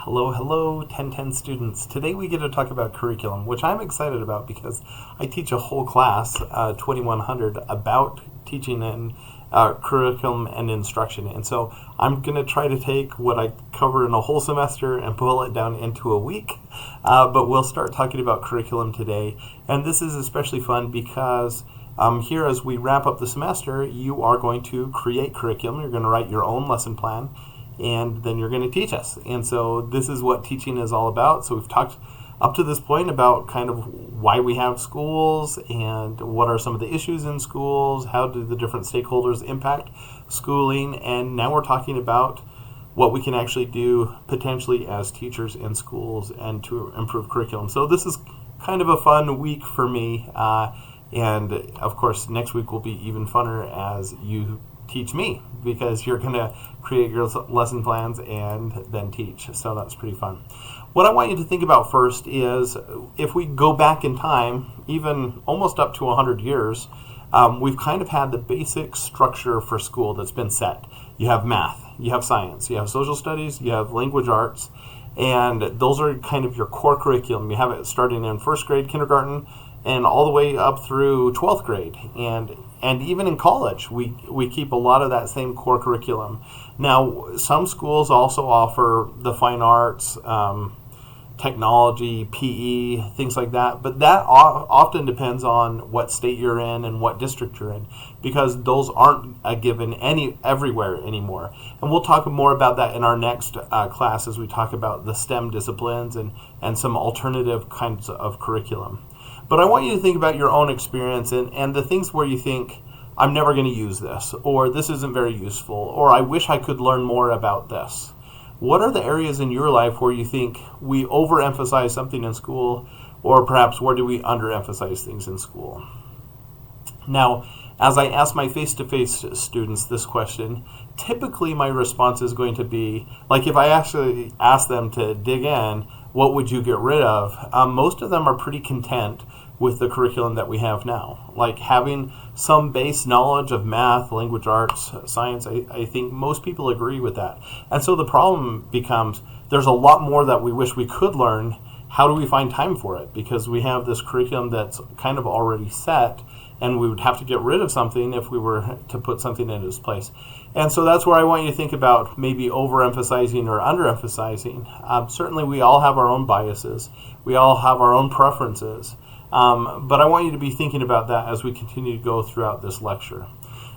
Hello, 1010 students. Today we get to talk about curriculum, which I'm excited about because I teach a whole class, 2100, about teaching and curriculum and instruction. And so I'm going to try to take what I cover in a whole semester and pull it down into a week. But we'll start talking about curriculum today. And this is especially fun because here as we wrap up the semester, you are going to create curriculum. You're going to write your own lesson plan, and then you're going to teach us. And so this is what teaching is all about. So we've talked up to this point about kind of why we have schools and what are some of the issues in schools, how do the different stakeholders impact schooling, and now we're talking about what we can actually do potentially as teachers in schools and to improve curriculum. So this is kind of a fun week for me, and of course next week will be even funner as you teach me, because you're going to create your lesson plans and then teach. So that's pretty fun. What I want you to think about first is if we go back in time, even almost up to 100 years, we've kind of had the basic structure for school that's been set. You have math, you have science, you have social studies, you have language arts, and those are kind of your core curriculum. You have it starting in first grade, kindergarten, and all the way up through 12th grade. And even in college, we keep a lot of that same core curriculum. Now, some schools also offer the fine arts, technology, PE, things like that, but that often depends on what state you're in and what district you're in, because those aren't a given everywhere anymore. And we'll talk more about that in our next class as we talk about the STEM disciplines and some alternative kinds of curriculum. But I want you to think about your own experience and the things where you think, I'm never going to use this, or this isn't very useful, or I wish I could learn more about this. What are the areas in your life where you think we overemphasize something in school, or perhaps where do we underemphasize things in school? Now, as I ask my face-to-face students this question, typically my response is going to be, like if I actually ask them to dig in, what would you get rid of? Most of them are pretty content with the curriculum that we have now. Like having some base knowledge of math, language arts, science, I think most people agree with that. And so the problem becomes there's a lot more that we wish we could learn. How do we find time for it? Because we have this curriculum that's kind of already set, and we would have to get rid of something if we were to put something in its place. And so that's where I want you to think about maybe overemphasizing or underemphasizing. Certainly we all have our own biases. We all have our own preferences. But I want you to be thinking about that as we continue to go throughout this lecture.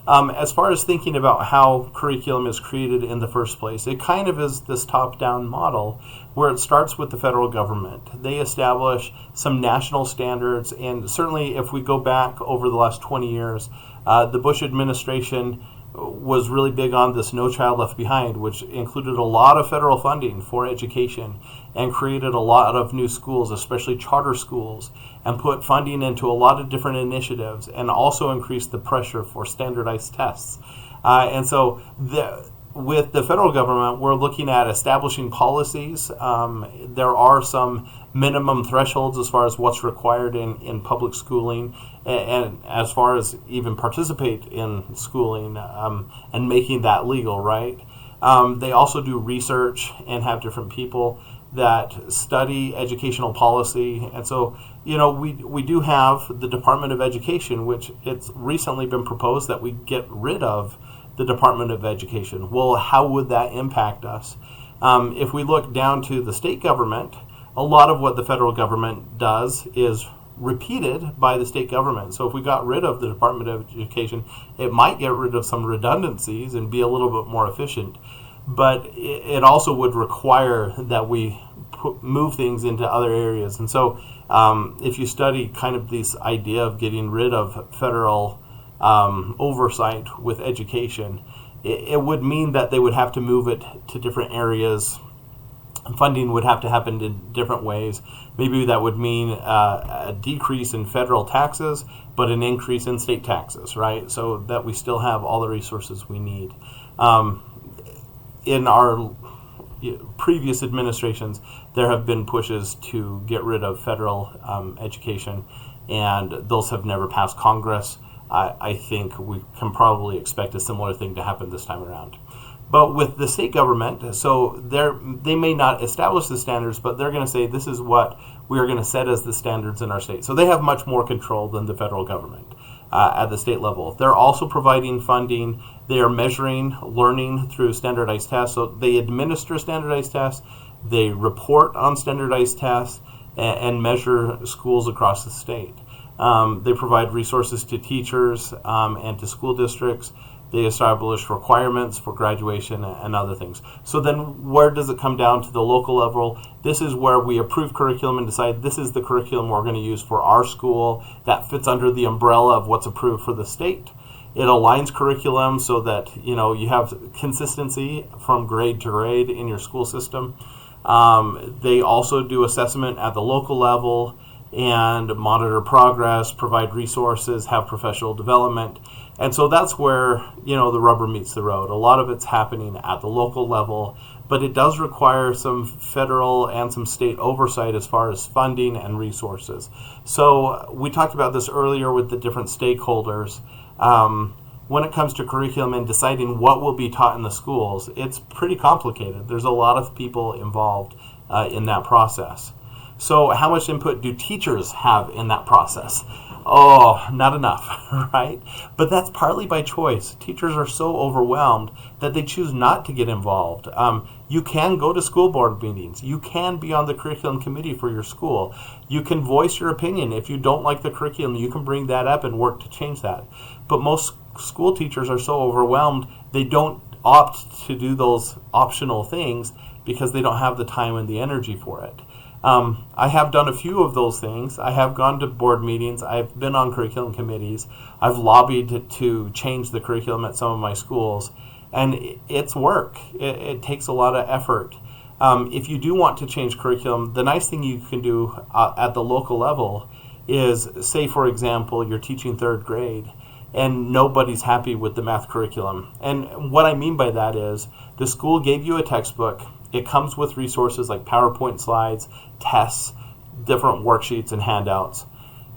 As far as thinking about how curriculum is created in the first place, it kind of is this top-down model where it starts with the federal government. They establish some national standards, and certainly if we go back over the last 20 years, the Bush administration was really big on this No Child Left Behind, which included a lot of federal funding for education and created a lot of new schools, especially charter schools, and put funding into a lot of different initiatives, and also increased the pressure for standardized tests. And so with the federal government, we're looking at establishing policies. There are some minimum thresholds as far as what's required in public schooling, and as far as even participate in schooling and making that legal, right? They also do research and have different people that study educational policy. And so, we do have the Department of Education, which it's recently been proposed that we get rid of the Department of Education. Well, how would that impact us? If we look down to the state government, a lot of what the federal government does is repeated by the state government. So if we got rid of the Department of Education, it might get rid of some redundancies and be a little bit more efficient. But it also would require that we move things into other areas. And so if you study kind of this idea of getting rid of federal oversight with education, it would mean that they would have to move it to different areas. Funding would have to happen in different ways. Maybe that would mean a decrease in federal taxes, but an increase in state taxes, right? So that we still have all the resources we need. In our previous administrations, there have been pushes to get rid of federal education, and those have never passed Congress. I think we can probably expect a similar thing to happen this time around. But with the state government, so they may not establish the standards, but they're going to say this is what we are going to set as the standards in our state. So they have much more control than the federal government at the state level. They're also providing funding. They are measuring learning through standardized tests. So they administer standardized tests. They report on standardized tests and measure schools across the state. They provide resources to teachers and to school districts. They establish requirements for graduation and other things. So then where does it come down to the local level? This is where we approve curriculum and decide this is the curriculum we're going to use for our school that fits under the umbrella of what's approved for the state. It aligns curriculum so that you have consistency from grade to grade in your school system. They also do assessment at the local level and monitor progress, provide resources, have professional development. And so that's where, the rubber meets the road. A lot of it's happening at the local level, but it does require some federal and some state oversight as far as funding and resources. So we talked about this earlier with the different stakeholders. When it comes to curriculum and deciding what will be taught in the schools, it's pretty complicated. There's a lot of people involved in that process. So how much input do teachers have in that process? Oh, not enough, right? But that's partly by choice. Teachers are so overwhelmed that they choose not to get involved. You can go to school board meetings. You can be on the curriculum committee for your school. You can voice your opinion. If you don't like the curriculum, you can bring that up and work to change that. But most school teachers are so overwhelmed, they don't opt to do those optional things because they don't have the time and the energy for it. I have done a few of those things. I have gone to board meetings. I've been on curriculum committees. I've lobbied to change the curriculum at some of my schools. And it's work. It takes a lot of effort. If you do want to change curriculum, the nice thing you can do at the local level is, say, for example, you're teaching third grade and nobody's happy with the math curriculum. And what I mean by that is the school gave you a textbook. It comes with resources like PowerPoint slides, tests, different worksheets and handouts.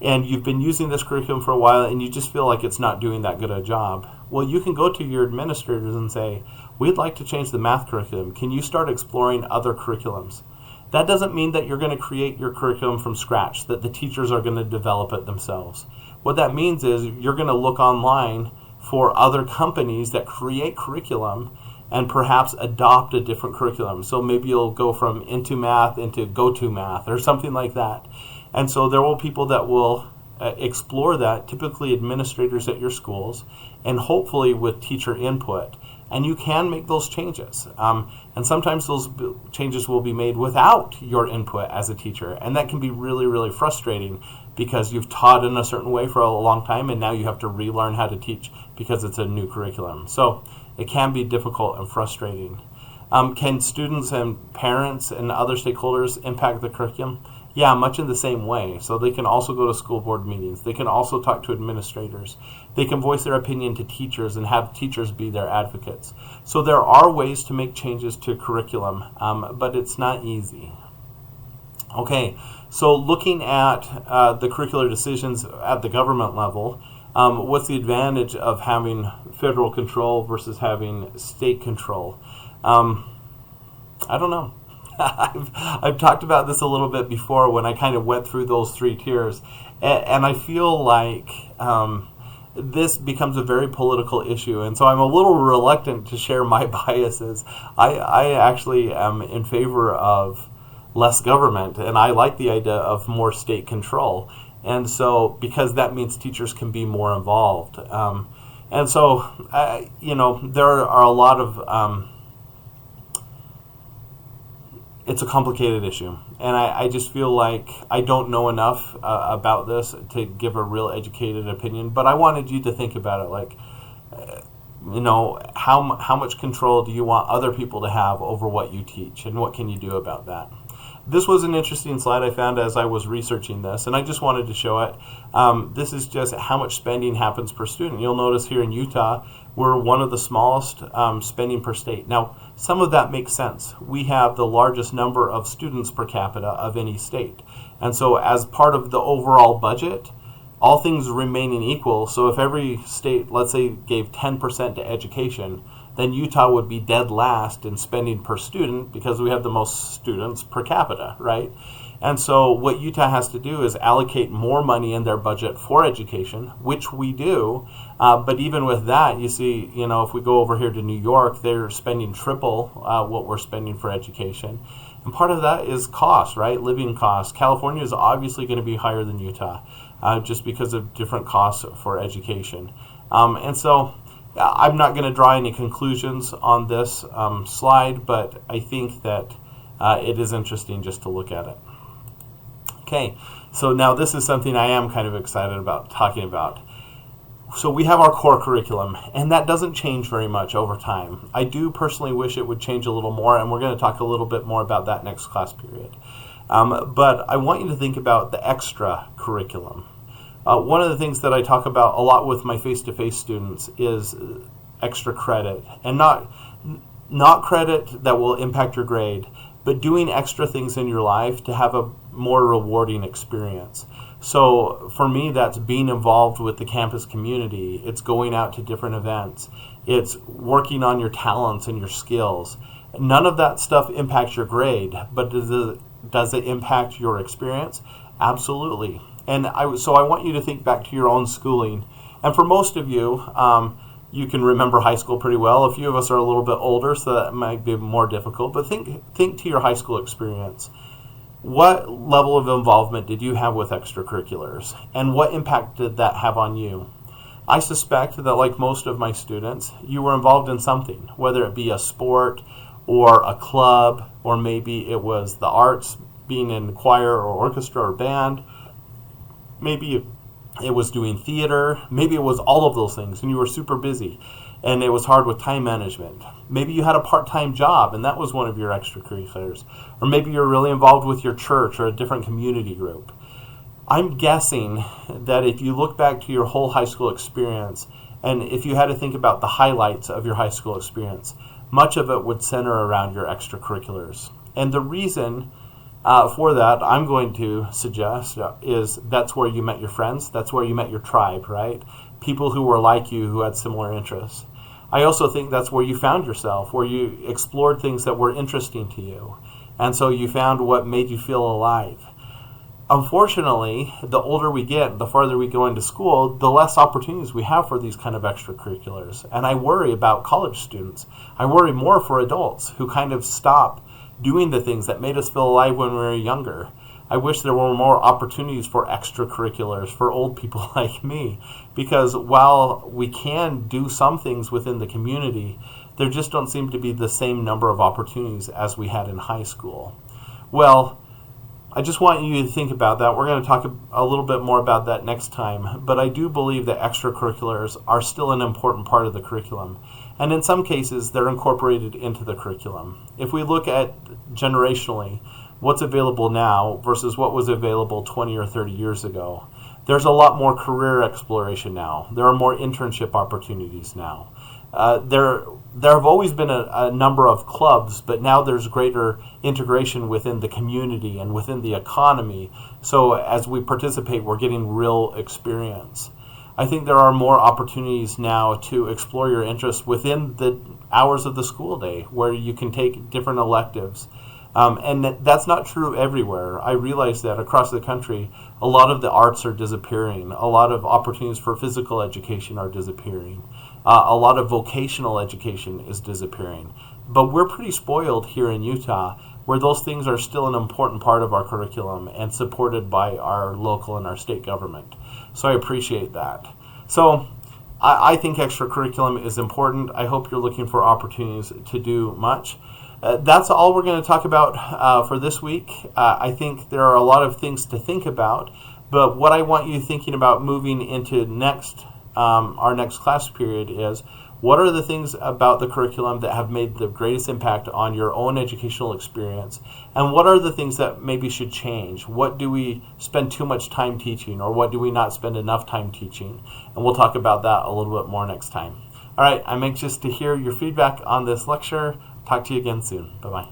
And you've been using this curriculum for a while and you just feel like it's not doing that good a job. Well, you can go to your administrators and say, we'd like to change the math curriculum. Can you start exploring other curriculums? That doesn't mean that you're going to create your curriculum from scratch, that the teachers are going to develop it themselves. What that means is you're going to look online for other companies that create curriculum and perhaps adopt a different curriculum. So maybe you'll go from Into Math into Go To Math or something like that. And so there will be people that will explore that, typically administrators at your schools, and hopefully with teacher input. And you can make those changes. And sometimes those changes will be made without your input as a teacher. And that can be really, really frustrating because you've taught in a certain way for a long time and now you have to relearn how to teach because it's a new curriculum. So it can be difficult and frustrating. Can students and parents and other stakeholders impact the curriculum? Yeah, much in the same way. So they can also go to school board meetings. They can also talk to administrators. They can voice their opinion to teachers and have teachers be their advocates. So there are ways to make changes to curriculum, but it's not easy. Okay, so looking at the curricular decisions at the government level, what's the advantage of having federal control versus having state control? I don't know. I've talked about this a little bit before when I kind of went through those three tiers, and I feel like this becomes a very political issue, and so I'm a little reluctant to share my biases. I actually am in favor of less government, and I like the idea of more state control, and so because that means teachers can be more involved, and so there are a lot of it's a complicated issue, and I just feel like I don't know enough about this to give a real educated opinion, but I wanted you to think about it, like, how much control do you want other people to have over what you teach, and what can you do about that? This was an interesting slide I found as I was researching this, and I just wanted to show it. This is just how much spending happens per student. You'll notice here in Utah, we're one of the smallest spending per state. Now, some of that makes sense. We have the largest number of students per capita of any state. And so as part of the overall budget, all things remaining equal, so if every state, let's say, gave 10% to education, then Utah would be dead last in spending per student because we have the most students per capita, right? And so what Utah has to do is allocate more money in their budget for education, which we do. But even with that, you see, if we go over here to New York, they're spending triple what we're spending for education. And part of that is cost, right? Living costs. California is obviously going to be higher than Utah just because of different costs for education. And so I'm not going to draw any conclusions on this slide, but I think that it is interesting just to look at it. Okay, so now this is something I am kind of excited about talking about. So we have our core curriculum, and that doesn't change very much over time. I do personally wish it would change a little more, and we're going to talk a little bit more about that next class period. But I want you to think about the extra curriculum. One of the things that I talk about a lot with my face-to-face students is extra credit, and not credit that will impact your grade, but doing extra things in your life to have a more rewarding experience. So for me, that's being involved with the campus community. It's going out to different events. It's working on your talents and your skills. None of that stuff impacts your grade, but does it impact your experience? Absolutely. And so I want you to think back to your own schooling. And for most of you, you can remember high school pretty well. A few of us are a little bit older, so that might be more difficult. But think to your high school experience. What level of involvement did you have with extracurriculars? And what impact did that have on you? I suspect that, like most of my students, you were involved in something, whether it be a sport or a club, or maybe it was the arts, being in choir or orchestra or band. Maybe it was doing theater. Maybe it was all of those things, and you were super busy, and it was hard with time management. Maybe you had a part-time job, and that was one of your extracurriculars. Or maybe you're really involved with your church or a different community group. I'm guessing that if you look back to your whole high school experience, and if you had to think about the highlights of your high school experience, much of it would center around your extracurriculars. And the reason for that, I'm going to suggest, is that's where you met your friends. That's where you met your tribe, right? People who were like you, who had similar interests. I also think that's where you found yourself, where you explored things that were interesting to you. And so you found what made you feel alive. Unfortunately, the older we get, the farther we go into school, the less opportunities we have for these kind of extracurriculars. And I worry about college students. I worry more for adults who kind of stop doing the things that made us feel alive when we were younger. I wish there were more opportunities for extracurriculars for old people like me, because while we can do some things within the community, there just don't seem to be the same number of opportunities as we had in high school. Well, I just want you to think about that. We're going to talk a little bit more about that next time, but I do believe that extracurriculars are still an important part of the curriculum. And in some cases, they're incorporated into the curriculum. If we look at generationally, what's available now versus what was available 20 or 30 years ago, there's a lot more career exploration now. There are more internship opportunities now. There have always been a number of clubs, but now there's greater integration within the community and within the economy. So as we participate, we're getting real experience. I think there are more opportunities now to explore your interests within the hours of the school day, where you can take different electives. And that's not true everywhere. I realize that across the country, a lot of the arts are disappearing. A lot of opportunities for physical education are disappearing. A lot of vocational education is disappearing. But we're pretty spoiled here in Utah, where those things are still an important part of our curriculum and supported by our local and our state government. So I appreciate that. So I think extracurriculum is important. I hope you're looking for opportunities to do much. That's all we're going to talk about for this week. I think there are a lot of things to think about, but what I want you thinking about moving into our next class period is, what are the things about the curriculum that have made the greatest impact on your own educational experience? And what are the things that maybe should change? What do we spend too much time teaching, or what do we not spend enough time teaching? And we'll talk about that a little bit more next time. All right, I'm anxious to hear your feedback on this lecture. Talk to you again soon. Bye-bye.